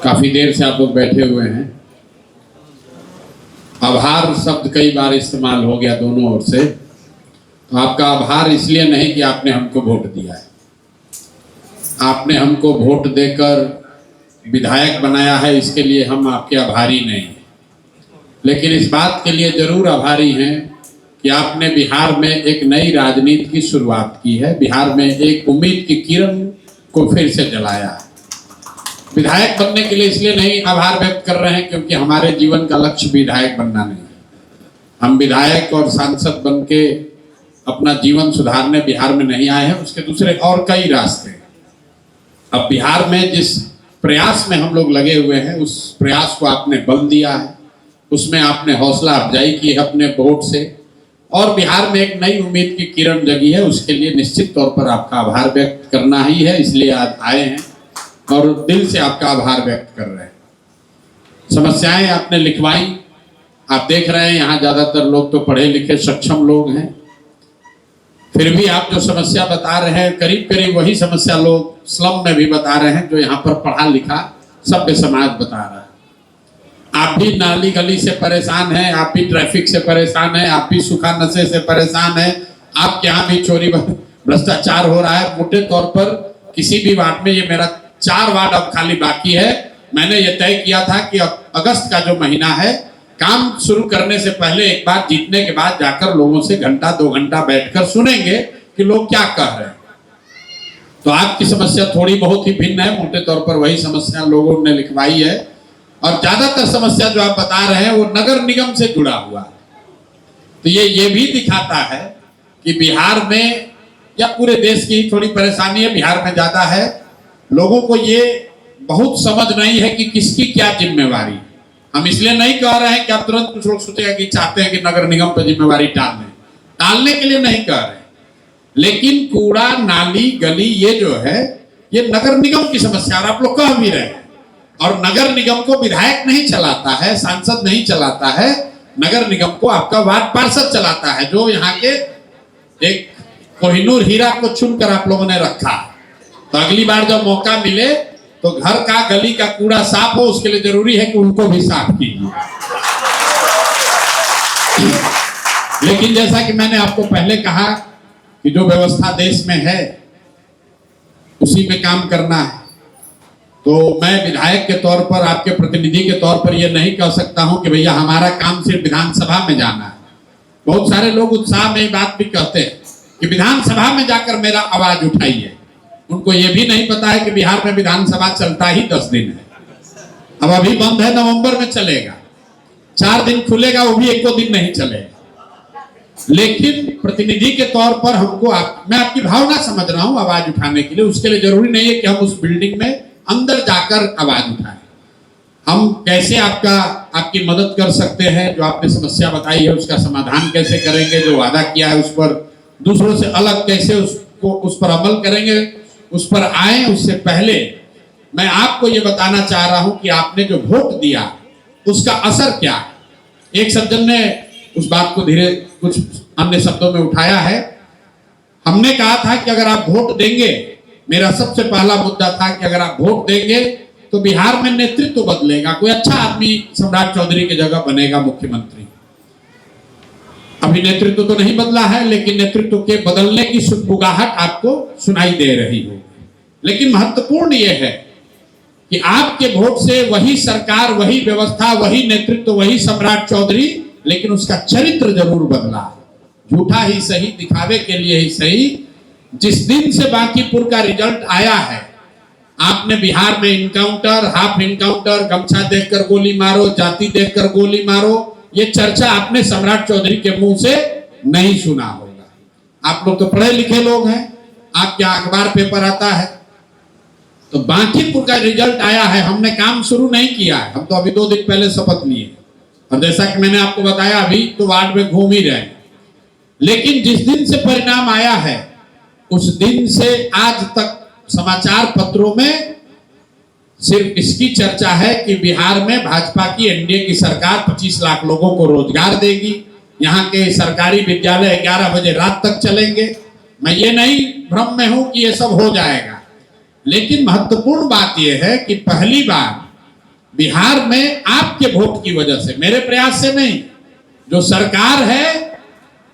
काफी देर से आप लोग बैठे हुए हैं। आभार शब्द कई बार इस्तेमाल हो गया दोनों ओर से। तो आपका आभार इसलिए नहीं कि आपने हमको वोट दिया है, आपने हमको वोट देकर विधायक बनाया है, इसके लिए हम आपके आभारी नहीं हैं। लेकिन इस बात के लिए जरूर आभारी हैं कि आपने बिहार में एक नई राजनीति की शुरुआत की है, बिहार में एक उम्मीद की किरण को फिर से जलाया है। विधायक बनने के लिए इसलिए नहीं आभार व्यक्त कर रहे हैं क्योंकि हमारे जीवन का लक्ष्य विधायक बनना नहीं है। हम विधायक और सांसद बन के अपना जीवन सुधारने बिहार में नहीं आए हैं, उसके दूसरे और कई रास्ते हैं। अब बिहार में जिस प्रयास में हम लोग लगे हुए हैं उस प्रयास को आपने बल दिया है, उसमें आपने हौसला अफजाई की है अपने वोट से, और बिहार में एक नई उम्मीद की किरण जगी है। उसके लिए निश्चित तौर पर आपका आभार व्यक्त करना ही है, इसलिए आज आए हैं और दिल से आपका आभार व्यक्त कर रहे हैं। समस्याएं आपने लिखवाई, आप देख रहे हैं यहाँ ज्यादातर लोग तो पढ़े लिखे सक्षम लोग हैं, फिर भी आप जो समस्या बता रहे हैं करीब करीब वही समस्या लोग स्लम में भी बता रहे हैं जो यहाँ पर पढ़ा लिखा सभ्य समाज बता रहा है। आप भी नाली गली से परेशान हैं, आप भी ट्रैफिक से परेशान हैं, आप भी सूखा नशे से परेशान हैं, आपके यहाँ भी चोरी भ्रष्टाचार हो रहा है। मोटे तौर पर किसी भी वार्ड में, ये मेरा 4 वार्ड अब खाली बाकी है, मैंने ये तय किया था कि अगस्त का जो महीना है काम शुरू करने से पहले एक बार जीतने के बाद जाकर लोगों से घंटा 2 घंटा बैठकर सुनेंगे कि लोग क्या कह रहे हैं। तो आपकी समस्या थोड़ी बहुत ही भिन्न है, मोटे तौर पर वही समस्या लोगों ने लिखवाई है, और ज्यादातर समस्या जो आप बता रहे हैं वो नगर निगम से जुड़ा हुआ है। तो ये भी दिखाता है कि बिहार में या पूरे देश की थोड़ी परेशानी है, बिहार में ज्यादा है। लोगों को ये बहुत समझ नहीं है कि किसकी क्या जिम्मेवारी। हम इसलिए नहीं कह रहे हैं कि आप तुरंत कुछ लोग सोचेगा कि चाहते हैं कि नगर निगम पर जिम्मेवारी टालने के लिए नहीं कह रहे, लेकिन कूड़ा नाली गली ये जो है ये नगर निगम की समस्या, और आप लोग कह भी रहे हैं। और नगर निगम को विधायक नहीं चलाता है, सांसद नहीं चलाता है, नगर निगम को आपका वार्ड पार्षद चलाता है, जो यहाँ के एक कोहिनूर हीरा को चुनकर आप लोगों ने रखा। तो अगली बार जब मौका मिले तो घर का गली का कूड़ा साफ हो, उसके लिए जरूरी है कि उनको भी साफ कीजिए। लेकिन जैसा कि मैंने आपको पहले कहा कि जो व्यवस्था देश में है उसी में काम करना है। तो मैं विधायक के तौर पर, आपके प्रतिनिधि के तौर पर यह नहीं कह सकता हूं कि भैया हमारा काम सिर्फ विधानसभा में जाना है। बहुत सारे लोग उत्साह में बात भी कहते हैं कि विधानसभा में जाकर मेरा आवाज उठाइए। उनको यह भी नहीं पता है कि बिहार में विधानसभा चलता ही 10 दिन है। अब अभी बंद है, नवंबर में चलेगा, 4 दिन खुलेगा, वो भी 1 दिन नहीं चलेगा। लेकिन प्रतिनिधि के तौर पर हमको मैं आपकी भावना समझ रहा हूं आवाज उठाने के लिए। उसके लिए जरूरी नहीं है कि हम उस बिल्डिंग में अंदर जाकर आवाज उठाएं। हम कैसे आपकी मदद कर सकते हैं, जो आपने समस्या बताई है उसका समाधान कैसे करेंगे, जो वादा किया है उस पर दूसरों से अलग कैसे उस पर अमल करेंगे, उस पर आए। उससे पहले मैं आपको ये बताना चाह रहा हूं कि आपने जो वोट दिया उसका असर क्या है। एक सज्जन ने उस बात को धीरे कुछ अन्य शब्दों में उठाया है। हमने कहा था कि अगर आप वोट देंगे, मेरा सबसे पहला मुद्दा था कि अगर आप वोट देंगे तो बिहार में नेतृत्व बदलेगा, कोई अच्छा आदमी सम्राट चौधरी की जगह बनेगा मुख्यमंत्री। अभी नेतृत्व तो नहीं बदला है, लेकिन नेतृत्व के बदलने की सुगबुगाहट आपको सुनाई दे रही है। लेकिन महत्वपूर्ण यह है कि आपके वोट से वही सरकार, वही व्यवस्था, वही नेतृत्व, वही सम्राट चौधरी, लेकिन उसका चरित्र जरूर बदला। झूठा ही सही, दिखावे के लिए ही सही। जिस दिन से बांकीपुर का रिजल्ट आया है, आपने बिहार में इनकाउंटर, हाफ इनकाउंटर, गमछा देखकर गोली मारो, जाति देखकर गोली मारो, ये चर्चा आपने सम्राट चौधरी के मुंह से नहीं सुना होगा। आप लोग तो पढ़े लिखे लोग हैं, आपके अखबार पेपर आता है। तो बांकीपुर का रिजल्ट आया है, हमने काम शुरू नहीं किया है, हम तो अभी 2 दिन पहले शपथ लिए, और जैसा कि मैंने आपको बताया अभी तो वार्ड में घूम ही रहे हैं। लेकिन जिस दिन से परिणाम आया है उस दिन से आज तक समाचार पत्रों में सिर्फ इसकी चर्चा है कि बिहार में भाजपा की एनडीए की सरकार 25 लाख लोगों को रोजगार देगी, यहाँ के सरकारी विद्यालय 11 बजे रात तक चलेंगे। मैं ये नहीं भ्रम में हूं कि ये सब हो जाएगा, लेकिन महत्वपूर्ण बात यह है कि पहली बार बिहार में आपके वोट की वजह से, मेरे प्रयास से नहीं, जो सरकार है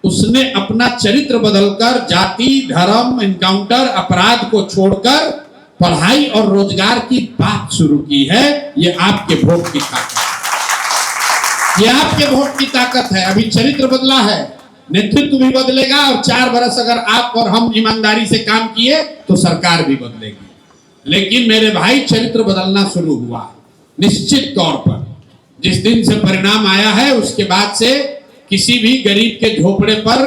उसने अपना चरित्र बदलकर जाति, धर्म, इनकाउंटर, अपराध को छोड़कर पढ़ाई और रोजगार की बात शुरू की है। ये आपके वोट की ताकत है, ये आपके वोट की ताकत है। अभी चरित्र बदला है, नेतृत्व भी बदलेगा और 4 बरस अगर आप और हम ईमानदारी से काम किए तो सरकार भी बदलेगी। लेकिन मेरे भाई, चरित्र बदलना शुरू हुआ निश्चित तौर पर। जिस दिन से परिणाम आया है उसके बाद से किसी भी गरीब के झोपड़े पर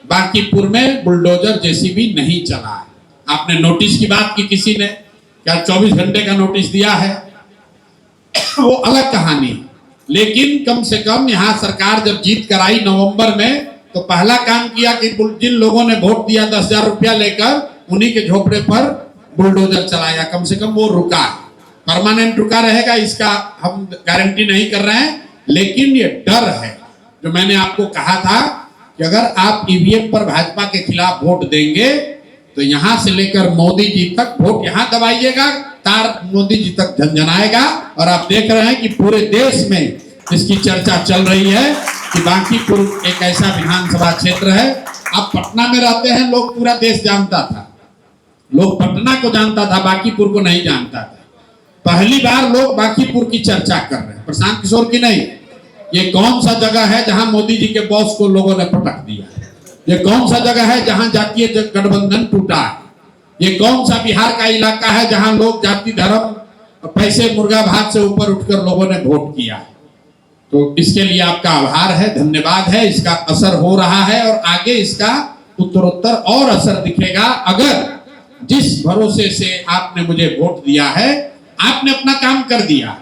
बांकीपुर में बुलडोजर जेसीबी नहीं चला है। आपने नोटिस की बात की, किसी ने क्या 24 घंटे का नोटिस दिया है, वो अलग कहानी। लेकिन कम से कम यहाँ सरकार जब जीत कर आई नवंबर में, तो पहला काम किया कि जिन लोगों ने वोट दिया 10,000 रुपया लेकर, उन्हीं के झोपड़े पर बुलडोजर चलाया। कम से कम वो रुका, परमानेंट रुका रहेगा इसका हम गारंटी नहीं कर रहे हैं, लेकिन ये डर है जो मैंने आपको कहा था कि अगर आप ईवीएम पर भाजपा के खिलाफ वोट देंगे तो यहां से लेकर मोदी जी तक वोट यहां दबाइएगा, तार मोदी जी तक झंझनाएगा। और आप देख रहे हैं कि पूरे देश में इसकी चर्चा चल रही है कि बांकीपुर एक ऐसा विधानसभा क्षेत्र है। आप पटना में रहते हैं, लोग पूरा देश जानता था, लोग पटना को जानता था, बांकीपुर को नहीं जानता था। पहली बार लोग बांकीपुर की चर्चा कर रहे हैं, प्रशांत किशोर की नहीं। ये कौन सा जगह है जहां मोदी जी के बॉस को लोगों ने पटक दिया? ये कौन सा जगह है जहां जातीय गठबंधन टूटा है? ये कौन सा बिहार का इलाका है जहां लोग जाति, धर्म, पैसे, मुर्गा भात से ऊपर उठकर लोगों ने वोट किया? तो इसके लिए आपका आभार है, धन्यवाद है। इसका असर हो रहा है और आगे इसका उत्तरोत्तर और असर दिखेगा। अगर जिस भरोसे से आपने मुझे वोट दिया है, आपने अपना काम कर दिया,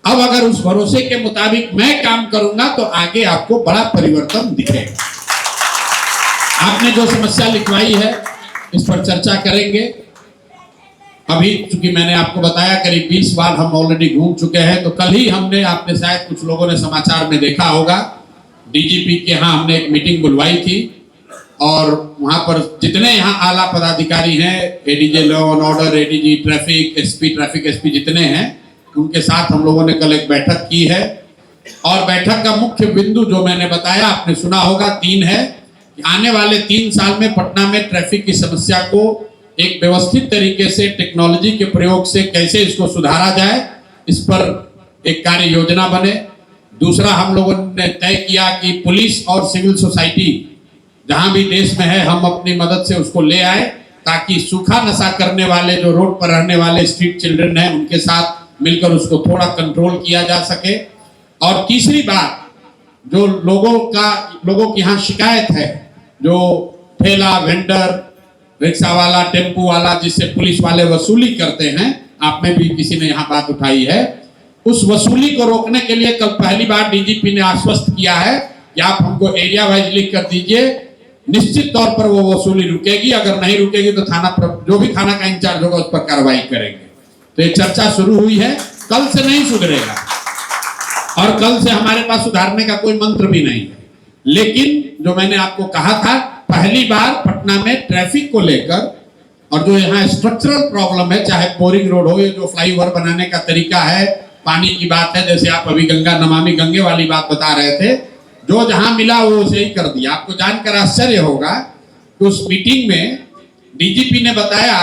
अब अगर उस भरोसे के मुताबिक मैं काम करूंगा तो आगे आपको बड़ा परिवर्तन दिखेगा। आपने जो समस्या लिखवाई है इस पर चर्चा करेंगे। अभी चूंकि मैंने आपको बताया करीब 20 बार हम ऑलरेडी घूम चुके हैं, तो कल ही हमने, आपने शायद कुछ लोगों ने समाचार में देखा होगा, डीजीपी के यहाँ हमने एक मीटिंग बुलवाई थी और वहां पर जितने यहाँ आला पदाधिकारी हैं, ADJ law and order, ADG traffic, SP traffic, SP जितने हैं, उनके साथ हम लोगों ने कल एक बैठक की है। और बैठक का मुख्य बिंदु जो मैंने बताया, आपने सुना होगा, 3 है कि आने वाले 3 साल में पटना में ट्रैफिक की समस्या को एक व्यवस्थित तरीके से टेक्नोलॉजी के प्रयोग से कैसे इसको सुधारा जाए, इस पर एक कार्य योजना बने। दूसरा, हम लोगों ने तय किया कि पुलिस और सिविल सोसाइटी जहां भी देश में है, हम अपनी मदद से उसको ले आए ताकि सूखा नशा करने वाले जो रोड पर रहने वाले स्ट्रीट चिल्ड्रन हैं, उनके साथ मिलकर उसको थोड़ा कंट्रोल किया जा सके। और तीसरी बात, जो लोगों की यहाँ शिकायत है, जो ठेला, वेंडर, रिक्शा वाला, टेम्पू वाला, जिससे पुलिस वाले वसूली करते हैं, आप में भी किसी ने यहाँ बात उठाई है, उस वसूली को रोकने के लिए कल पहली बार डीजीपी ने आश्वस्त किया है कि आप हमको एरिया वाइज लिख कर दीजिए, निश्चित तौर पर वो वसूली रुकेगी। अगर नहीं रुकेगी तो जो भी थाना का इंचार्ज होगा उस पर कार्रवाई करेंगे। तो ये चर्चा शुरू हुई है, कल से नहीं सुधरेगा और कल से हमारे पास सुधारने का कोई मंत्र भी नहीं है। लेकिन जो मैंने आपको कहा था, पहली बार पटना में ट्रैफिक को लेकर और जो यहाँ स्ट्रक्चरल प्रॉब्लम है, चाहे बोरिंग रोड हो, ये जो फ्लाईओवर बनाने का तरीका है, पानी की बात है, जैसे आप अभी गंगा नमामि गंगे वाली बात बता रहे थे, जो जहां मिला वो उसे ही कर दिया। आपको जानकर आश्चर्य होगा कि उस मीटिंग में डीजीपी ने बताया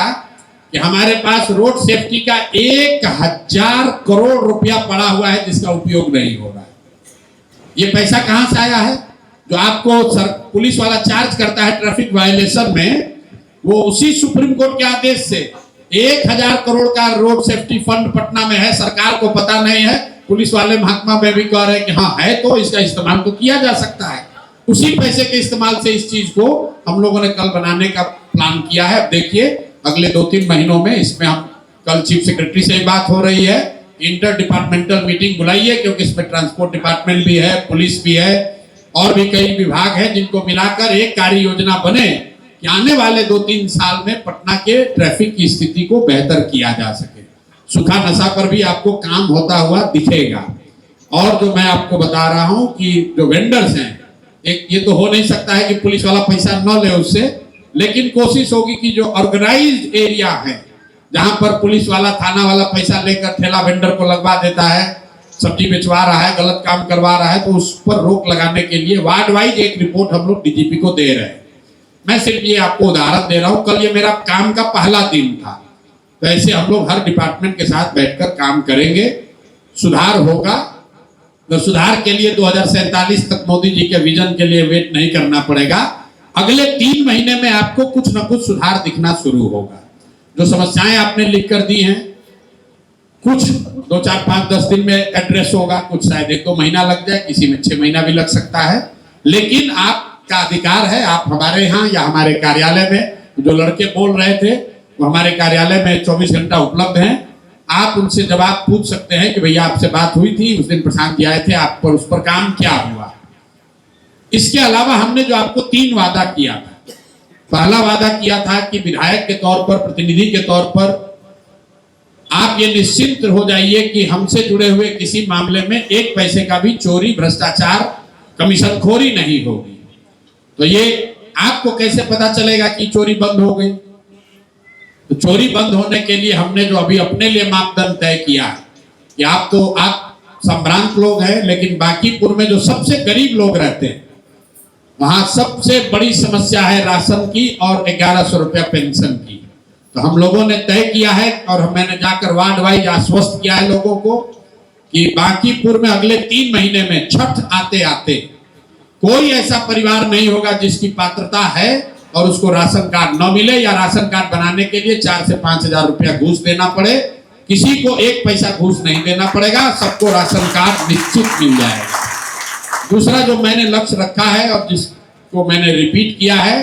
कि हमारे पास रोड सेफ्टी का 1000 करोड़ रुपया पड़ा हुआ है जिसका उपयोग नहीं हो रहा है। ये पैसा कहां से आया है? जो आपको पुलिस वाला चार्ज करता है ट्रैफिक वायलेशन में, वो उसी सुप्रीम कोर्ट के आदेश से 1000 करोड़ का रोड सेफ्टी फंड पटना में है। सरकार को पता नहीं है, पुलिस वाले महकमा में भी कह रहे हैं कि हाँ है, तो इसका इस्तेमाल तो किया जा सकता है। उसी पैसे के इस्तेमाल से इस चीज को हम लोगों ने कल बनाने का प्लान किया है। अब देखिए अगले 2-3 महीनों में इसमें हम, कल चीफ सेक्रेटरी से बात हो रही है, इंटर डिपार्टमेंटल मीटिंग बुलाइए, क्योंकि इसमें ट्रांसपोर्ट डिपार्टमेंट भी है, पुलिस भी है और भी कई विभाग है, जिनको मिलाकर एक कार्य योजना बने कि आने वाले 2-3 साल में पटना के ट्रैफिक की स्थिति को बेहतर किया जा सके। सूखा नशा पर भी आपको काम होता हुआ दिखेगा। और जो मैं आपको बता रहा हूं कि जो वेंडर्स हैं, एक ये तो हो नहीं सकता है कि पुलिस वाला पैसा न ले उससे, लेकिन कोशिश होगी कि जो ऑर्गेनाइज्ड एरिया है, जहां पर पुलिस वाला, थाना वाला पैसा लेकर ठेला वेंडर को लगवा देता है सब्जी बेचवा रहा है, गलत काम करवा रहा है, तो उस पर रोक लगाने के लिए वार्ड वाइज एक रिपोर्ट हम लोग डीजीपी को दे रहे हैं। मैं सिर्फ ये आपको उदाहरण दे रहा हूं, कल ये मेरा काम का पहला दिन था। तो ऐसे हम लोग हर डिपार्टमेंट के साथ बैठकर काम करेंगे, सुधार होगा। तो सुधार के लिए 2047 तक मोदी जी के विजन के लिए वेट नहीं करना पड़ेगा। अगले 3 महीने में आपको कुछ ना कुछ सुधार दिखना शुरू होगा। जो समस्याएं आपने लिख कर दी हैं, कुछ 2, 4, 5, 10 दिन में एड्रेस होगा, कुछ शायद 1-2 महीना लग जाए, किसी में 6 महीना भी लग सकता है। लेकिन आपका अधिकार है, आप हमारे यहाँ या हमारे कार्यालय में, जो लड़के बोल रहे थे वो हमारे कार्यालय में 24 घंटा उपलब्ध हैं। आप उनसे जवाब पूछ सकते हैं कि भैया आपसे बात हुई थी, उस दिन प्रशांत जी आए थे, आप पर उस पर काम क्या हुआ। इसके अलावा हमने जो आपको 3 वादा किया था, पहला वादा किया था कि विधायक के तौर पर, प्रतिनिधि के तौर पर आप ये निश्चिंत हो जाइए कि हमसे जुड़े हुए किसी मामले में 1 पैसे का भी चोरी, भ्रष्टाचार, कमीशनखोरी नहीं होगी। तो ये आपको कैसे पता चलेगा कि चोरी बंद हो गई? तो चोरी बंद होने के लिए हमने जो अभी अपने लिए मापदंड तय किया है कि आप संभ्रांत लोग हैं, लेकिन बांकीपुर में जो सबसे गरीब लोग रहते हैं वहां सबसे बड़ी समस्या है राशन की और 1100 रुपया पेंशन की। तो हम लोगों ने तय किया है और मैंने जाकर वार्ड वाइज आश्वस्त किया है लोगों को कि बांकीपुर में अगले 3 महीने में छठ आते आते कोई ऐसा परिवार नहीं होगा जिसकी पात्रता है और उसको राशन कार्ड न मिले या राशन कार्ड बनाने के लिए 4 से 5 हजार रुपया घूस देना पड़े। किसी को 1 पैसा घूस नहीं देना पड़ेगा, सबको राशन कार्ड निश्चित मिल जाएगा। दूसरा जो मैंने लक्ष्य रखा है और जिसको मैंने रिपीट किया है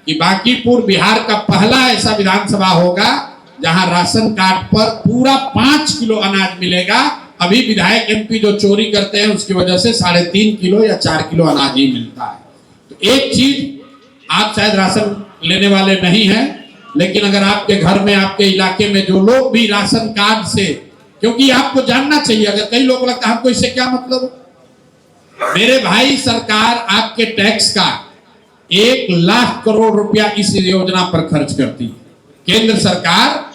कि बांकीपुर बिहार का पहला ऐसा विधानसभा होगा जहां राशन कार्ड पर पूरा 5 किलो अनाज मिलेगा। अभी विधायक एमपी जो चोरी करते हैं उसकी वजह से 3.5 किलो या 4 किलो अनाज ही मिलता है। तो एक चीज, आप शायद राशन लेने वाले नहीं हैं, लेकिन अगर आपके घर में, आपके इलाके में जो लोग भी राशन कार्ड से, क्योंकि आपको जानना चाहिए, अगर कई लोग लगता है हमको इससे क्या मतलब, मेरे भाई सरकार आपके टैक्स का 1 लाख करोड़ रुपया इस योजना पर खर्च करती है। केंद्र सरकार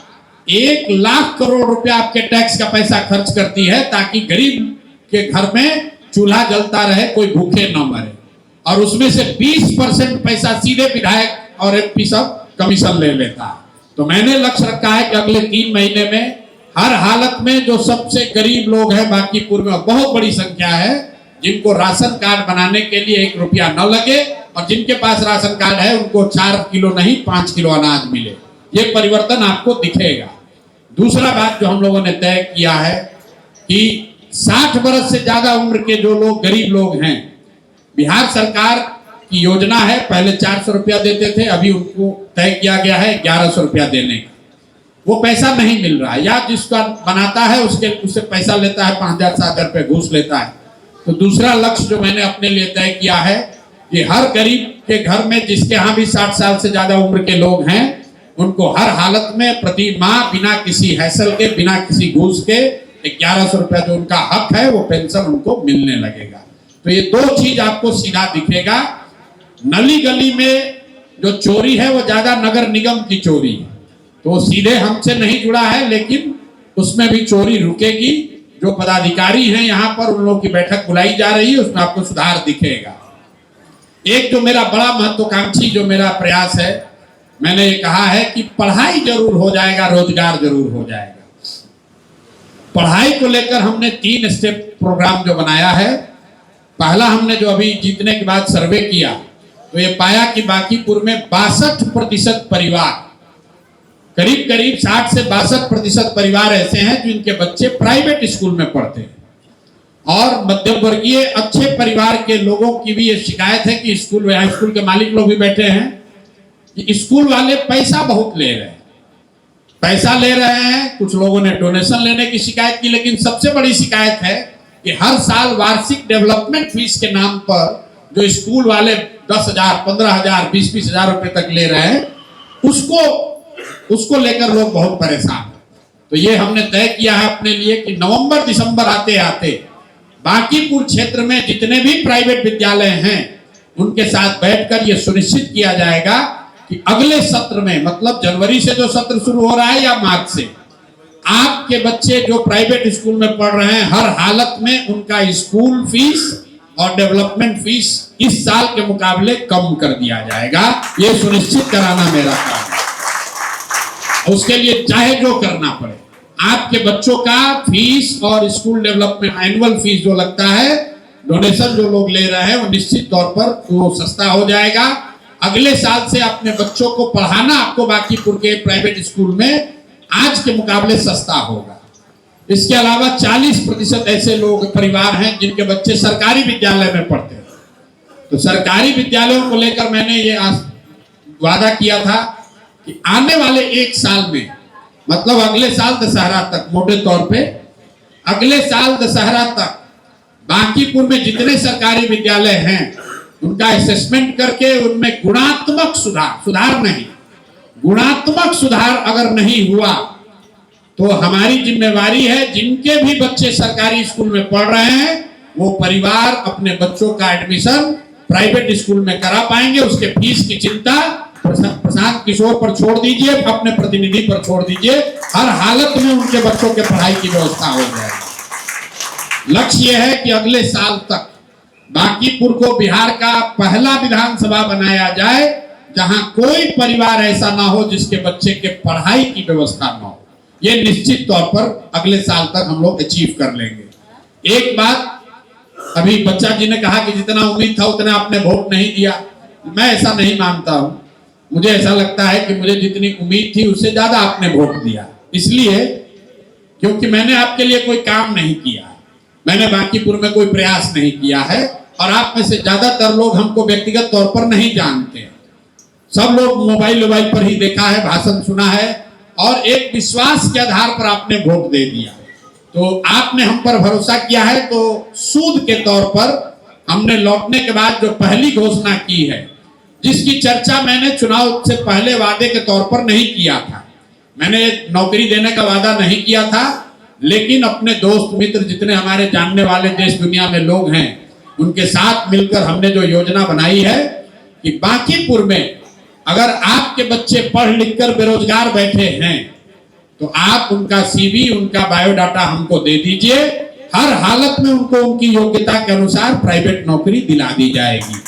1 लाख करोड़ रुपया आपके टैक्स का पैसा खर्च करती है ताकि गरीब के घर में चूल्हा जलता रहे, कोई भूखे न मरे। और उसमें से 20% पैसा सीधे विधायक और एमपी सब कमीशन ले लेता है। तो मैंने लक्ष्य रखा है कि अगले 3 महीने में हर हालत में जो सबसे गरीब लोग हैं बांकीपुर में, बहुत बड़ी संख्या है, जिनको राशन कार्ड बनाने के लिए 1 रुपया न लगे और जिनके पास राशन कार्ड है उनको 4 किलो नहीं 5 किलो अनाज मिले। ये परिवर्तन आपको दिखेगा। दूसरा बात जो हम लोगों ने तय किया है कि 60 वर्ष से ज्यादा उम्र के जो लोग, गरीब लोग हैं, बिहार सरकार की योजना है, पहले 400 रुपया देते थे, अभी उनको तय किया गया है 1100 रुपया देने का। वो पैसा नहीं मिल रहा है, या जिसका बनाता है उससे पैसा लेता है, 5000-7000 रुपये घूस लेता है। तो दूसरा लक्ष्य जो मैंने अपने लिए तय किया है कि हर गरीब के घर में, जिसके यहाँ भी 60 साल से ज्यादा उम्र के लोग हैं, उनको हर हालत में प्रति माह बिना किसी हैसल के, बिना किसी घूस के 1100 रुपया जो उनका हक है वो पेंशन उनको मिलने लगेगा। तो ये 2 चीज आपको सीधा दिखेगा। नली गली में जो चोरी है वो ज्यादा नगर निगम की चोरी है, तो वो सीधे हमसे नहीं जुड़ा है, लेकिन उसमें भी चोरी रुकेगी। जो पदाधिकारी हैं यहाँ पर, उन लोगों की बैठक बुलाई जा रही है, उसमें आपको सुधार दिखेगा। एक जो मेरा बड़ा महत्वाकांक्षी जो मेरा प्रयास है, मैंने ये कहा है कि पढ़ाई जरूर हो जाएगा, रोजगार जरूर हो जाएगा। पढ़ाई को लेकर हमने 3 स्टेप प्रोग्राम जो बनाया है। पहला, हमने जो अभी जीतने के बाद सर्वे किया तो ये पाया कि बांकीपुर में 62% परिवार, करीब करीब 60 से 62% परिवार ऐसे हैं जिनके बच्चे प्राइवेट स्कूल में पढ़ते हैं। और मध्यम वर्गीय अच्छे परिवार के लोगों की भी ये शिकायत है कि स्कूल के मालिक लोग भी बैठे हैं कि स्कूल वाले पैसा बहुत ले रहे हैं, पैसा ले रहे हैं। कुछ लोगों ने डोनेशन लेने की शिकायत की, लेकिन सबसे बड़ी शिकायत है कि हर साल वार्षिक डेवलपमेंट फीस के नाम पर जो स्कूल वाले 10,000, 15,000, 20-20 हजार रुपए तक ले रहे हैं, उसको लेकर लोग बहुत परेशान हैं। तो ये हमने तय किया है अपने लिए कि नवंबर दिसंबर आते आते बांकीपुर क्षेत्र में जितने भी प्राइवेट विद्यालय हैं उनके साथ बैठकर ये सुनिश्चित किया जाएगा कि अगले सत्र में, मतलब जनवरी से जो सत्र शुरू हो रहा है या मार्च से, आपके बच्चे जो प्राइवेट स्कूल में पढ़ रहे हैं, हर हालत में उनका स्कूल फीस और डेवलपमेंट फीस इस साल के मुकाबले कम कर दिया जाएगा। ये सुनिश्चित कराना मेरा काम है। उसके लिए चाहे जो करना पड़े, आपके बच्चों का फीस और स्कूल डेवलपमेंट एनुअल फीस जो लगता है, डोनेशन जो लोग ले रहे हैं, वो निश्चित तौर पर वो सस्ता हो जाएगा। अगले साल से अपने बच्चों को पढ़ाना आपको बांकीपुर के प्राइवेट स्कूल में आज के मुकाबले सस्ता होगा। इसके अलावा 40% ऐसे लोग परिवार हैं जिनके बच्चे सरकारी विद्यालय में पढ़ते हैं। तो सरकारी विद्यालयों को लेकर मैंने ये वादा किया था कि आने वाले एक साल में, मतलब अगले साल दशहरा तक, मोटे तौर पे अगले साल दशहरा तक बांकीपुर में जितने सरकारी विद्यालय हैं उनका असेसमेंट करके उनमें गुणात्मक सुधार नहीं, गुणात्मक सुधार अगर नहीं हुआ तो हमारी जिम्मेवारी है, जिनके भी बच्चे सरकारी स्कूल में पढ़ रहे हैं वो परिवार अपने बच्चों का एडमिशन प्राइवेट स्कूल में करा पाएंगे। उसके फीस की चिंता प्रशांत किशोर पर छोड़ दीजिए, अपने प्रतिनिधि पर छोड़ दीजिए। हर हालत में उनके बच्चों के पढ़ाई की व्यवस्था हो जाएगी। लक्ष्य यह है कि अगले साल तक बांकीपुर को बिहार का पहला विधानसभा बनाया जाए जहां कोई परिवार ऐसा ना हो जिसके बच्चे के पढ़ाई की व्यवस्था ना हो। ये निश्चित तौर पर अगले साल तक हम लोग अचीव कर लेंगे। एक बात, अभी बच्चा जी ने कहा कि जितना उम्मीद था उतना आपने वोट नहीं दिया। मैं ऐसा नहीं मानता हूं। मुझे ऐसा लगता है कि मुझे जितनी उम्मीद थी उससे ज्यादा आपने वोट दिया, इसलिए क्योंकि मैंने आपके लिए कोई काम नहीं किया, मैंने बांकीपुर में कोई प्रयास नहीं किया है। और आप में से ज्यादातर लोग हमको व्यक्तिगत तौर पर नहीं जानते। सब लोग मोबाइल पर ही देखा है, भाषण सुना है और एक विश्वास के आधार पर आपने वोट दे दिया। तो आपने हम पर भरोसा किया है, तो सूद के तौर पर हमने लौटने के बाद जो पहली घोषणा की है, जिसकी चर्चा मैंने चुनाव से पहले वादे के तौर पर नहीं किया था, मैंने नौकरी देने का वादा नहीं किया था, लेकिन अपने दोस्त मित्र जितने हमारे जानने वाले देश दुनिया में लोग हैं उनके साथ मिलकर हमने जो योजना बनाई है कि बांकीपुर में अगर आपके बच्चे पढ़ लिख कर बेरोजगार बैठे हैं तो आप उनका सीवी, उनका बायोडाटा हमको दे दीजिए। हर हालत में उनको उनकी योग्यता के अनुसार प्राइवेट नौकरी दिला दी जाएगी।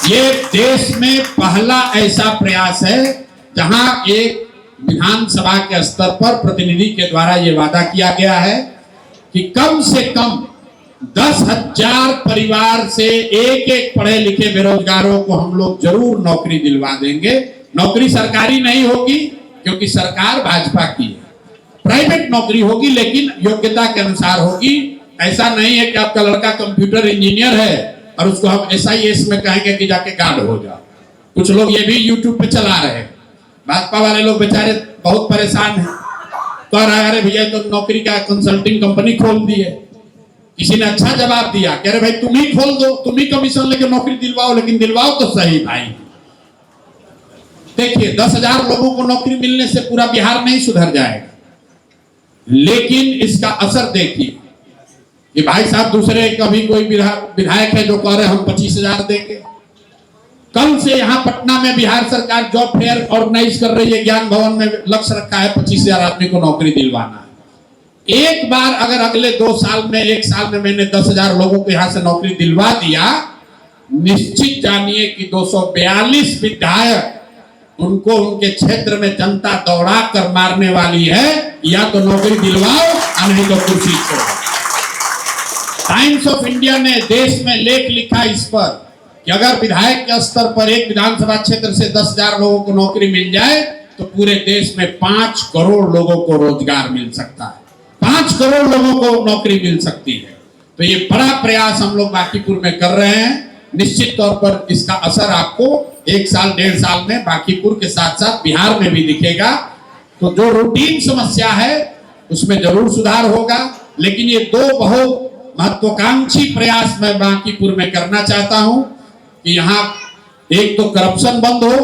ये देश में पहला ऐसा प्रयास है जहां एक विधानसभा के स्तर पर प्रतिनिधि के द्वारा ये वादा किया गया है कि कम से कम 10,000 परिवार से एक पढ़े लिखे बेरोजगारों को हम लोग जरूर नौकरी दिलवा देंगे। नौकरी सरकारी नहीं होगी क्योंकि सरकार भाजपा की है, प्राइवेट नौकरी होगी लेकिन योग्यता के अनुसार होगी। ऐसा नहीं है कि आपका लड़का कंप्यूटर इंजीनियर है और उसको हम SIS में कहेंगे कि जाके गार्ड हो जाओ। कुछ लोग ये भी यूट्यूब पे चला रहे हैं। भाजपा वाले लोग बेचारे बहुत परेशान हैं, कह रहे अरे भैया तो नौकरी का कंसल्टिंग कंपनी खोल दी है। किसी ने अच्छा जवाब दिया, कह रहे भाई तुम ही खोल दो, तुम ही कमीशन लेके नौकरी दिलवाओ, लेकिन दिलवाओ तो सही भाई। देखिए 10,000 लोगों को नौकरी मिलने से पूरा बिहार नहीं सुधर जाएगा, लेकिन इसका असर देखिए कि भाई साहब दूसरे कभी कोई विधायक है जो कह रहे हम 25,000 देंगे। कल से यहाँ पटना में बिहार सरकार जॉब फेयर ऑर्गेनाइज कर रही है, ज्ञान भवन में लक्ष्य रखा है 25,000 आदमी को नौकरी दिलवाना है। एक बार अगर अगले 2 साल में, 1 साल में मैंने 10,000 लोगों को यहाँ से नौकरी दिलवा दिया, निश्चित जानिए कि 242 विधायक उनको उनके क्षेत्र में जनता दौड़ा कर मारने वाली है। या तो नौकरी दिलवाओ या नहीं तो कुर्सी छोड़ो। टाइम्स ऑफ इंडिया ने देश में लेख लिखा इस पर कि अगर विधायक के स्तर पर एक विधानसभा क्षेत्र से 10,000 लोगों को नौकरी मिल जाए तो पूरे देश में 5 करोड़ लोगों को रोजगार मिल सकता है, 5 करोड़ लोगों को नौकरी मिल सकती है। तो ये बड़ा प्रयास हम लोग बांकीपुर में कर रहे हैं। निश्चित तौर पर इसका असर आपको 1 साल 1.5 साल में बांकीपुर के साथ साथ बिहार में भी दिखेगा। तो जो रूटीन समस्या है उसमें जरूर सुधार होगा, लेकिन ये 2 बहुत महत्वाकांक्षी प्रयास मैं बांकीपुर में करना चाहता हूं कि यहाँ एक तो करप्शन बंद हो,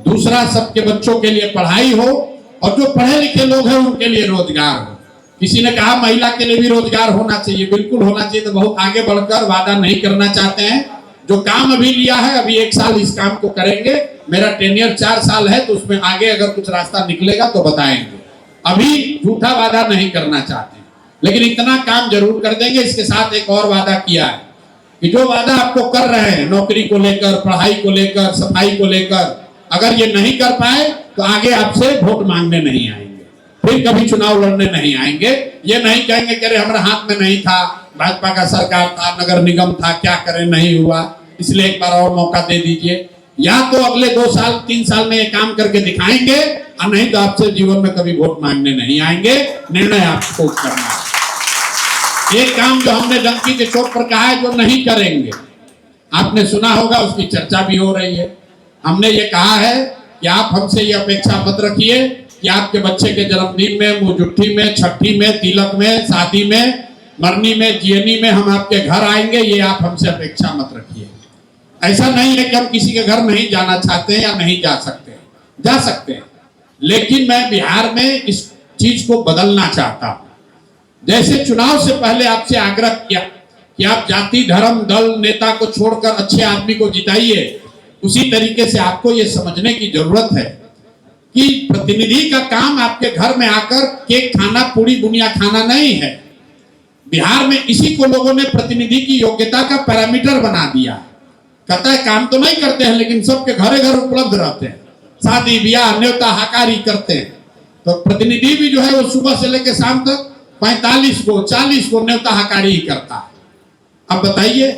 दूसरा सबके बच्चों के लिए पढ़ाई हो और जो पढ़े लिखे लोग हैं उनके लिए रोजगार हो। किसी ने कहा महिला के लिए भी रोजगार होना चाहिए, बिल्कुल होना चाहिए। तो बहुत आगे बढ़कर वादा नहीं करना चाहते हैं। जो काम अभी लिया है, अभी 1 साल इस काम को करेंगे। मेरा टेन्योर 4 साल है, तो उसमें आगे अगर कुछ रास्ता निकलेगा तो बताएंगे। अभी झूठा वादा नहीं करना चाहते, लेकिन इतना काम जरूर कर देंगे। इसके साथ एक और वादा किया है कि जो वादा आपको कर रहे हैं नौकरी को लेकर, पढ़ाई को लेकर, सफाई को लेकर, अगर ये नहीं कर पाए तो आगे आपसे वोट मांगने नहीं आएंगे, फिर कभी चुनाव लड़ने नहीं आएंगे। ये नहीं कहेंगे कि अरे हमारे हाथ में नहीं था, भाजपा का सरकार था, नगर निगम था, क्या करें, नहीं हुआ, इसलिए एक बार और मौका दे दीजिए। या तो अगले 2 साल 3 साल में ये काम करके दिखाएंगे, और नहीं तो आपसे जीवन में कभी वोट मांगने नहीं आएंगे। निर्णय आपको करना है। एक काम जो हमने डंकी के चोट पर कहा है जो नहीं करेंगे, आपने सुना होगा, उसकी चर्चा भी हो रही है। हमने ये कहा है कि आप हमसे ये अपेक्षा मत रखिए कि आपके बच्चे के जन्मदिन में, मुजुट्ठी में, छठी में, तिलक में, शादी में, मरनी में, जियनी में हम आपके घर आएंगे, ये आप हमसे अपेक्षा मत रखिए। ऐसा नहीं है कि हम किसी के घर नहीं जाना चाहते हैं या नहीं जा सकते, जा सकते हैं, लेकिन मैं बिहार में इस चीज को बदलना चाहता हूं। जैसे चुनाव से पहले आपसे आग्रह किया कि आप जाति, धर्म, दल, नेता को छोड़कर अच्छे आदमी को जिताइए, उसी तरीके से आपको ये समझने की जरूरत है कि प्रतिनिधि का काम आपके घर में आकर केक खाना, पूरी बुनिया खाना नहीं है। बिहार में इसी को लोगों ने प्रतिनिधि की योग्यता का पैरामीटर बना दिया। कहता है काम तो नहीं करते हैं, लेकिन सबके घरे घर उपलब्ध रहते हैं, शादी ब्याह न्योता हकारी करते हैं। तो प्रतिनिधि भी जो है वो सुबह से लेकर शाम तक 45 को 40 को न्योता हकारी ही करता है। अब बताइए,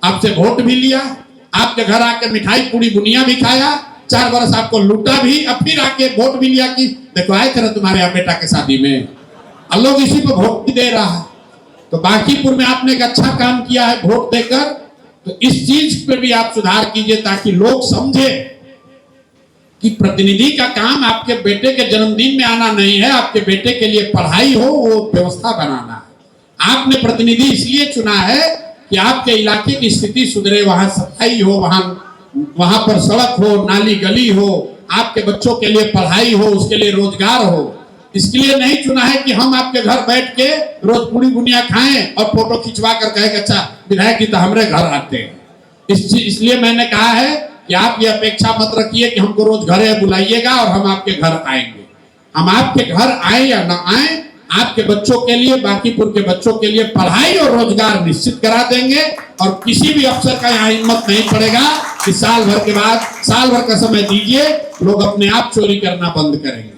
आपसे वोट भी लिया, आपके घर आके मिठाई पूरी बुनिया भी खाया, 4 बरस आपको लूटा भी, अब फिर आके वोट भी लिया कि देखो आए थे ना तुम्हारे यहाँ बेटा के शादी में, अब लोग इसी पर वोट भी दे रहा है। तो बांकीपुर में आपने एक अच्छा काम किया है वोट देकर, तो इस चीज पे भी आप सुधार कीजिए ताकि लोग समझे कि प्रतिनिधि का काम आपके बेटे के जन्मदिन में आना नहीं है, आपके बेटे के लिए पढ़ाई हो वो व्यवस्था बनाना है। आपने प्रतिनिधि इसलिए चुना है कि आपके इलाके की स्थिति सुधरे, वहां सफाई हो, वहां पर सड़क हो, नाली गली हो, आपके बच्चों के लिए पढ़ाई हो, उसके लिए रोजगार हो। इसके लिए नहीं चुना है कि हम आपके घर बैठ के रोज पूरी बुनिया खाएं और फोटो खिंचवा कर कहें अच्छा विधायक जी तो हमारे घर आते हैं। इसलिए मैंने कहा है कि आप ये अपेक्षा मत रखिए कि हमको रोज घरे बुलाइएगा और हम आपके घर आएंगे। हम आपके घर आए या ना आए, आपके बच्चों के लिए, बांकीपुर के बच्चों के लिए पढ़ाई और रोजगार निश्चित करा देंगे। और किसी भी अफसर का यहाँ हिम्मत नहीं पड़ेगा कि साल भर के बाद, साल भर का समय दीजिए, लोग अपने आप चोरी करना बंद करेंगे।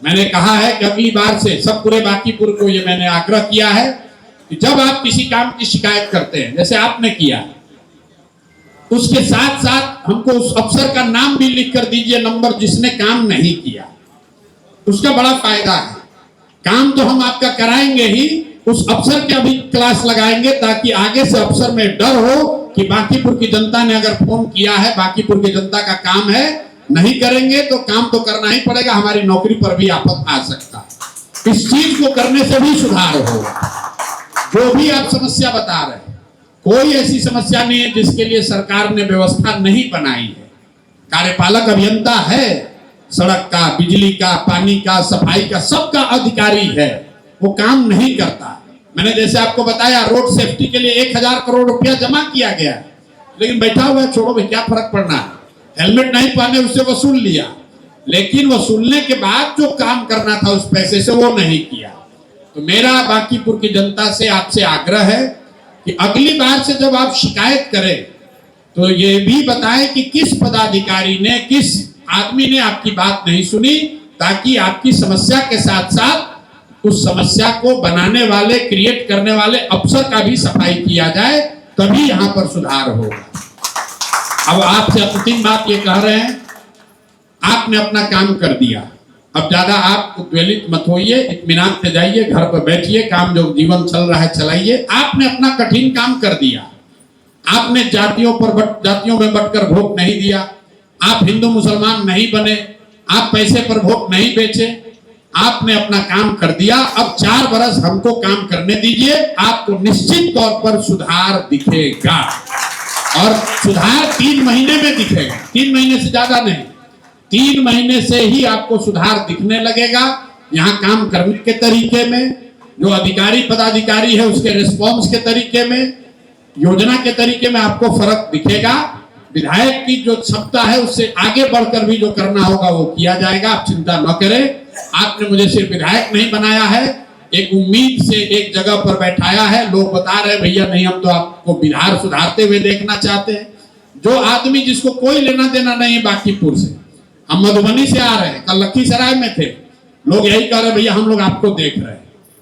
मैंने कहा है कि अगली बार से सब पूरे बांकीपुर को ये मैंने आग्रह किया है कि जब आप किसी काम की शिकायत करते हैं, जैसे आपने किया, उसके साथ साथ हमको उस अफसर का नाम भी लिख कर दीजिए, नंबर, जिसने काम नहीं किया। उसका बड़ा फायदा है। काम तो हम आपका कराएंगे ही, उस अफसर का भी क्लास लगाएंगे ताकि आगे से अफसर में डर हो कि बांकीपुर की जनता ने अगर फोन किया है, बांकीपुर की जनता का काम है, नहीं करेंगे तो काम तो करना ही पड़ेगा, हमारी नौकरी पर भी आफत आ सकता है। इस चीज को करने से भी सुधार होगा। जो भी आप समस्या बता रहे हैं, कोई ऐसी समस्या नहीं है जिसके लिए सरकार ने व्यवस्था नहीं बनाई है। कार्यपालक अभियंता है, सड़क का, बिजली का, पानी का, सफाई का, सबका अधिकारी है, वो काम नहीं करता। मैंने जैसे आपको बताया रोड सेफ्टी के लिए 1000 करोड़ रुपया जमा किया गया, लेकिन बैठा हुआ है, छोड़ो भाई क्या फर्क पड़ना है, हेलमेट नहीं पहने उससे वसूल लिया, लेकिन वसूलने के बाद जो काम करना था उस पैसे से वो नहीं किया। तो मेरा बांकीपुर की जनता से आपसे आग्रह है कि अगली बार से जब आप शिकायत करें तो ये भी बताएं कि किस पदाधिकारी ने, किस आदमी ने आपकी बात नहीं सुनी, ताकि आपकी समस्या के साथ साथ उस समस्या को बनाने वाले, क्रिएट करने वाले अफसर का भी सफाई किया जाए, तभी यहाँ पर सुधार होगा। अब आपसे अंतिम बात ये कह रहे हैं, आपने अपना काम कर दिया, अब ज्यादा आप उद्वेलित मत होइए, इत्मीनान से जाइए, घर पर बैठिए, काम जो जीवन चल रहा है चलाइए। आपने अपना कठिन काम कर दिया, आपने जातियों में बंटकर वोट नहीं दिया, आप हिंदू मुसलमान नहीं बने, आप पैसे पर वोट नहीं बेचे, आपने अपना काम कर दिया। अब 4 बरस हमको काम करने दीजिए, आपको निश्चित तौर पर सुधार दिखेगा, और सुधार 3 महीने में दिखेगा, 3 महीने से ज्यादा नहीं, 3 महीने से ही आपको सुधार दिखने लगेगा। यहाँ काम करने के तरीके में, जो अधिकारी पदाधिकारी है उसके रिस्पॉन्स के तरीके में, योजना के तरीके में आपको फर्क दिखेगा। विधायक की जो क्षमता है उससे आगे बढ़कर भी जो करना होगा वो किया जाएगा, आप चिंता न करें। आपने मुझे सिर्फ विधायक नहीं बनाया है, एक उम्मीद से एक जगह पर बैठाया है। लोग बता रहे भैया नहीं, हम तो आपको बिहार सुधारते हुए देखना चाहते हैं। जो आदमी जिसको कोई लेना देना नहीं बांकीपुर से, हम मधुबनी से आ रहे हैं, कल लखीसराय में थे, लोग यही कह रहे भैया हम लोग आपको देख रहे हैं।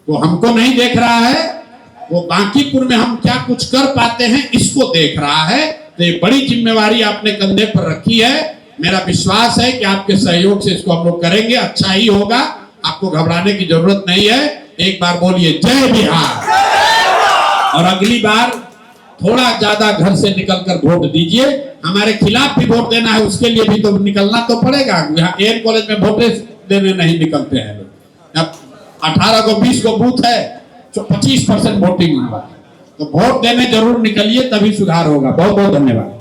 वो हमको नहीं देख रहा है, वो बांकीपुर में हम क्या कुछ कर पाते हैं इसको देख रहा है। तो ये बड़ी जिम्मेवारी आपने कंधे पर रखी है। मेरा विश्वास है कि आपके सहयोग से इसको हम लोग करेंगे, अच्छा ही होगा, आपको घबराने की जरूरत नहीं है। एक बार बोलिए जय बिहार। और अगली बार थोड़ा ज्यादा घर से निकलकर वोट दीजिए। हमारे खिलाफ भी वोट देना है, उसके लिए भी तो निकलना तो पड़ेगा। यहाँ एयर कॉलेज में वोट देने नहीं निकलते हैं लोग। 18 को 20 को बूथ है, 25% वोटिंग हुआ, तो वोट देने जरूर निकलिए, तभी सुधार होगा। बहुत बहुत धन्यवाद।